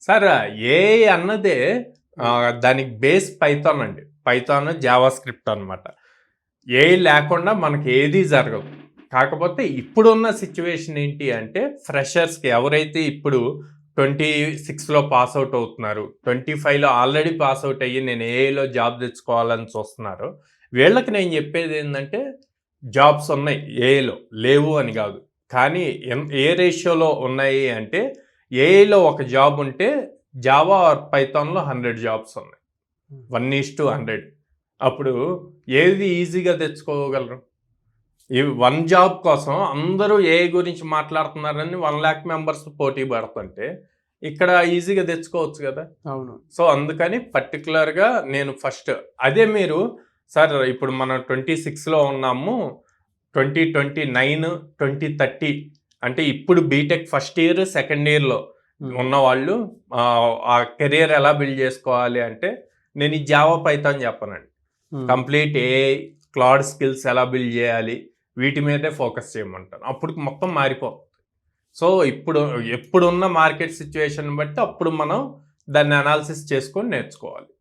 Sir AI అన్నదే దానికి base Python అండి. పైథాన్, జావా స్క్రిప్ట్ అనమాట. ఏఐ లేకుండా మనకి ఏదీ జరగదు. కాకపోతే ఇప్పుడున్న సిచ్యువేషన్ ఏంటి అంటే ఫ్రెషర్స్‌కి ఎవరైతే ఇప్పుడు 26లో పాస్ ఔట్ అవుతున్నారు. 25లో ఆల్రెడీ పాస్ ఔట్ అయ్యి నేను ఏఐలో జాబ్ తెచ్చుకోవాలని చూస్తున్నారో, వీళ్ళకి నేను చెప్పేదేందంటే జాబ్స్ ఉన్నాయి ఏఐలో. లేవు అని గాదు. కానీ ఏ రేషియోలో ఉన్నాయి అంటే ఏఐలో ఒక జాబ్ ఉంటే జావా ఆర్ పైథాన్‌లో 100 జాబ్స్ ఉన్నాయి. 1:100. అప్పుడు ఏది ఈజీగా తెచ్చుకోగలరు? ఈ 1 జాబ్ కోసం అందరూ ఏఐ గురించి మాట్లాడుతున్నారని 1,00,000 మెంబర్స్ పోటీ పడుతుంటే, ఇక్కడ ఈజీగా తెచ్చుకోవచ్చు గదా! అవును. సో, అందుకని పర్టిక్యులర్‌గా నేను ఫస్ట్ అదే మీరు సార్ ఇప్పుడు మనం 26లో ఉన్నాము. 2029, 2030 అంటే ఇప్పుడు బీటెక్ ఫస్ట్ ఇయర్, సెకండ్ ఇయర్‌లో ఉన్నవాళ్ళు ఆ కెరియర్ ఎలా బిల్డ్ చేసుకోవాలి అంటే, నేను ఈ జావా, పైథాన్ చెప్పనండి. కంప్లీట్ ఏఐ, క్లౌడ్ స్కిల్స్ ఎలా బిల్డ్ చేయాలి, వీటి మీదే ఫోకస్ చేయమంటాను. అప్పుడు మొత్తం మారిపోతుంది. సో, ఎప్పుడున్న మార్కెట్ సిచ్యువేషన్ బట్టి అప్పుడు మనం దాన్ని అనాలిసిస్ చేసుకొని నేర్చుకోవాలి.